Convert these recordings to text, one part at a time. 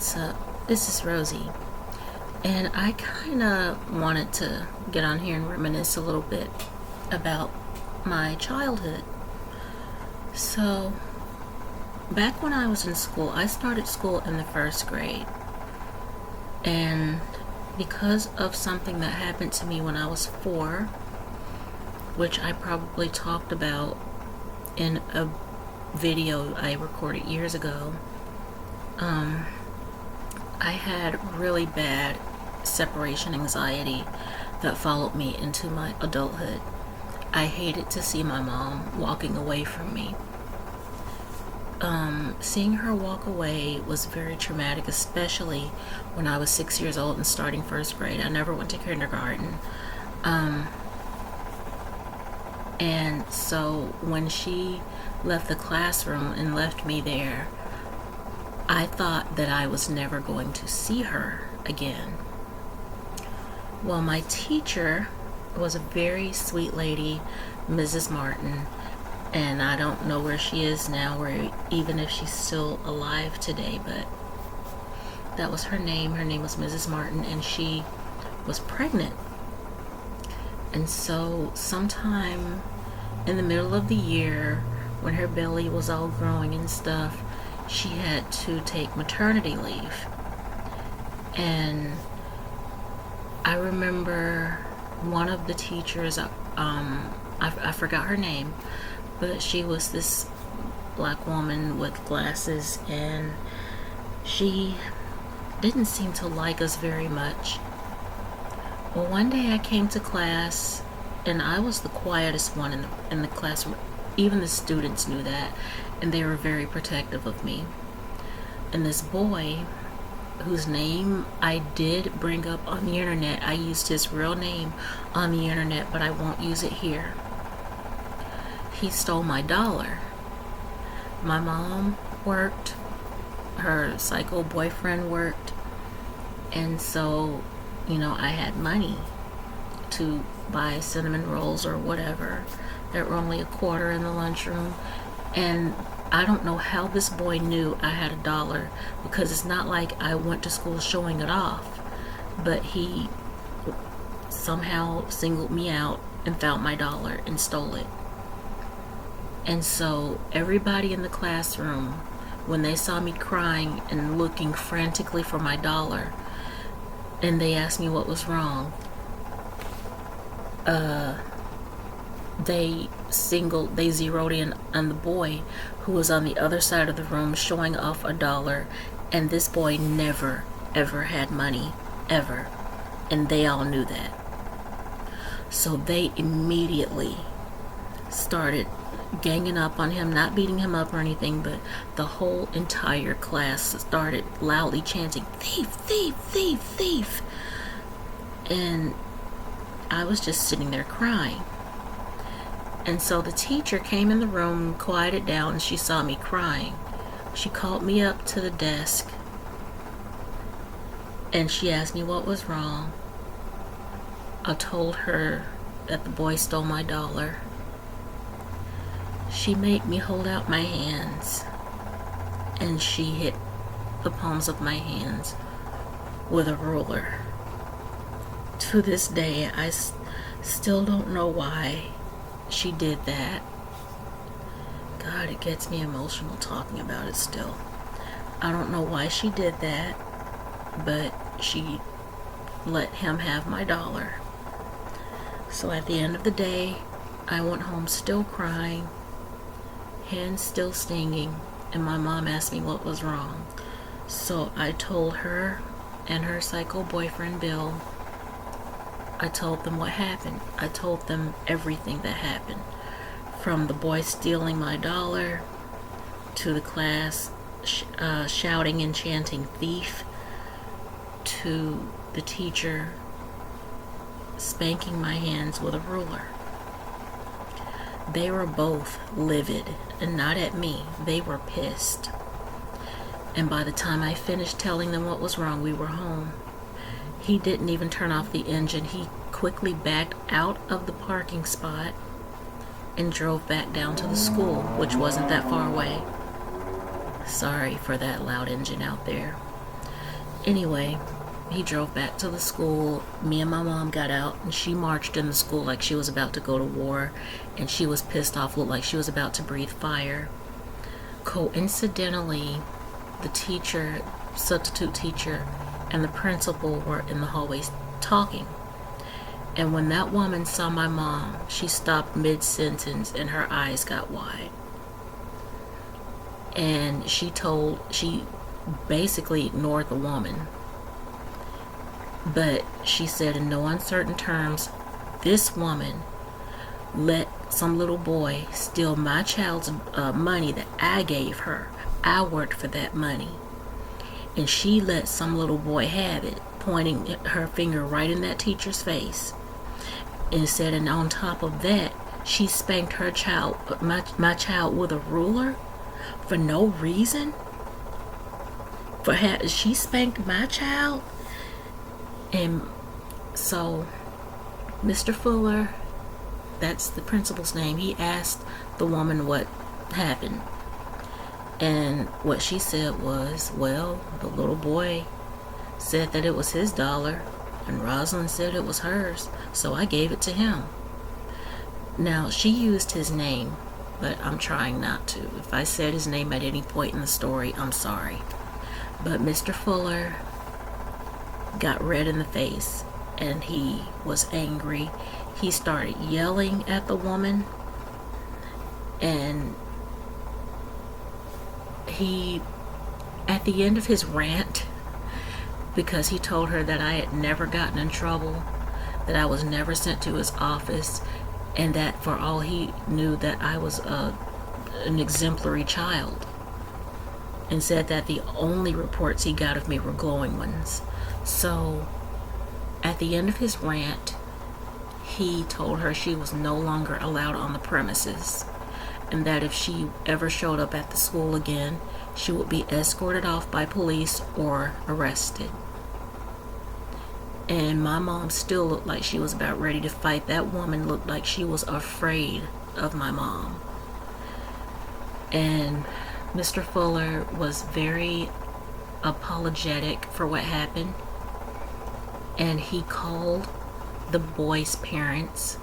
what's up? This is Rosie, and I kind of wanted to get on here and reminisce a little bit about my childhood. So, back when I was in school, I started school in the first grade, and because of something that happened to me when I was 4, which I probably talked about in a video I recorded years ago, I had really bad separation anxiety that followed me into my adulthood. I hated to see my mom walking away from me. Seeing her walk away was very traumatic, especially when I was 6 years old and starting first grade. I never went to kindergarten. And so when she left the classroom and left me there, I thought that I was never going to see her again. Well, my teacher was a very sweet lady, Mrs. Martin, and I don't know where she is now, or even if she's still alive today, but that was her name. Her name was Mrs. Martin, and she was pregnant. And so sometime in the middle of the year, when her belly was all growing and stuff, she had to take maternity leave. And I remember one of the teachers, I forgot her name, but she was this black woman with glasses, and she didn't seem to like us very much. Well, one day I came to class, and I was the quietest one in the classroom. Even the students knew that, and they were very protective of me. And this boy, whose name I did bring up on the internet, I used his real name on the internet, but I won't use it here. He stole my dollar. My mom worked, her psycho boyfriend worked, and so, I had money to buy cinnamon rolls or whatever that were only $0.25 in the lunchroom. And I don't know how this boy knew I had $1, because it's not like I went to school showing it off, but he somehow singled me out and found my $1 and stole it. And so everybody in the classroom, when they saw me crying and looking frantically for my $1, and they asked me what was wrong, they zeroed in on the boy who was on the other side of the room showing off $1, and this boy never ever had money, ever, and they all knew that. So they immediately started ganging up on him, not beating him up or anything, but the whole entire class started loudly chanting, "Thief, thief, thief, thief." And I was just sitting there crying. And so the teacher came in the room, quieted down, and she saw me crying. She called me up to the desk, and she asked me what was wrong. I told her that the boy stole my $1. She made me hold out my hands, and she hit the palms of my hands with a ruler. To this day, I still don't know why she did that. God, it gets me emotional talking about it still. I don't know why she did that, but she let him have my $1. So at the end of the day, I went home still crying, hands still stinging, and my mom asked me what was wrong. So I told her and her psycho boyfriend Bill. I told them what happened. I told them everything that happened, from the boy stealing my $1 to the class shouting and chanting "thief," to the teacher spanking my hands with a ruler. They were both livid, and not at me. They were pissed. And by the time I finished telling them what was wrong, we were home. He didn't even turn off the engine. He quickly backed out of the parking spot and drove back down to the school, which wasn't that far away. Sorry for that loud engine out there. Anyway, he drove back to the school. Me and my mom got out, and she marched in the school like she was about to go to war, and she was pissed off, looked like she was about to breathe fire. Coincidentally, the teacher, substitute teacher, and the principal were in the hallways talking. And when that woman saw my mom, she stopped mid-sentence and her eyes got wide. And she basically ignored the woman. But she said in no uncertain terms, this woman let some little boy steal my child's money that I gave her. I worked for that money. And she let some little boy have it, pointing her finger right in that teacher's face. And said, and on top of that, she spanked her child, my child, with a ruler for no reason. She spanked my child. And so Mr. Fuller, that's the principal's name, he asked the woman what happened. And what she said was, well, the little boy said that it was his dollar, and Rosalind said it was hers, so I gave it to him. Now, she used his name, but I'm trying not to. If I said his name at any point in the story, I'm sorry. But Mr. Fuller got red in the face, and he was angry. He started yelling at the woman, and he, at the end of his rant, because he told her that I had never gotten in trouble, that I was never sent to his office, and that for all he knew that I was an exemplary child, and said that the only reports he got of me were glowing ones. So at the end of his rant, he told her she was no longer allowed on the premises, and that if she ever showed up at the school again, she would be escorted off by police or arrested. And my mom still looked like she was about ready to fight. That woman looked like she was afraid of my mom. And Mr. Fuller was very apologetic for what happened. And he called the boy's parents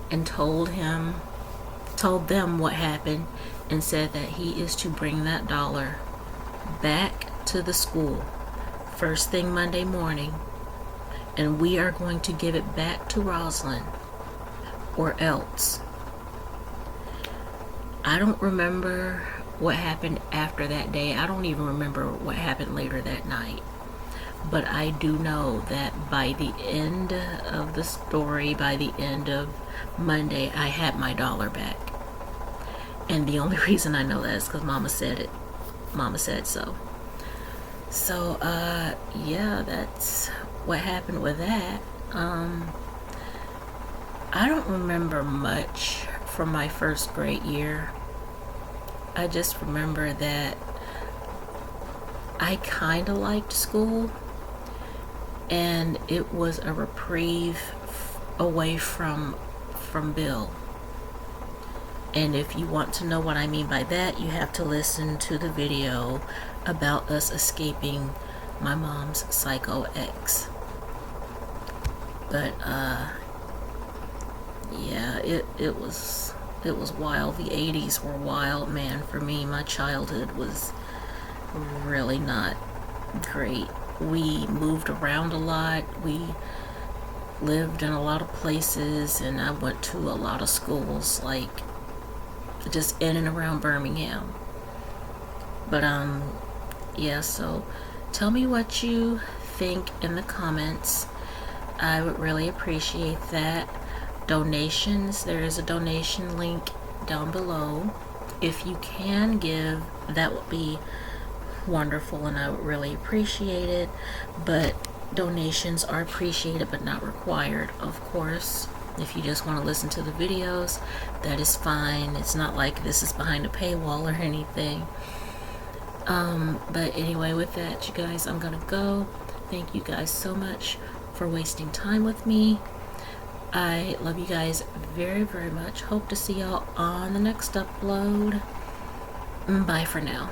and told them what happened, and said that he is to bring that dollar back to the school first thing Monday morning, and we are going to give it back to Rosalind, or else. I don't remember what happened after that day. I don't even remember what happened later that night. But I do know that by the end of the story, by the end of Monday, I had my dollar back. And the only reason I know that is because Mama said it. Mama said so. So, yeah, that's what happened with that. I don't remember much from my first grade year. I just remember that I kind of liked school, and it was a reprieve away from Bill. And if you want to know what I mean by that, you have to listen to the video about us escaping my mom's psycho ex. But yeah, it was wild. The 80s were wild, man. For me, my childhood was really not great. We moved around a lot. We lived in a lot of places, and I went to a lot of schools, like just in and around Birmingham. But yeah, so tell me what you think in the comments. I would really appreciate that. Donations, there is a donation link down below. If you can give, that would be wonderful, and I would really appreciate it. But donations are appreciated but not required, of course. If you just want to listen to the videos, that is fine. It's not like this is behind a paywall or anything. But anyway, with that, you guys, I'm gonna go. Thank you guys so much for wasting time with me. I love you guys very, very much. Hope to see y'all on the next upload. Bye for now.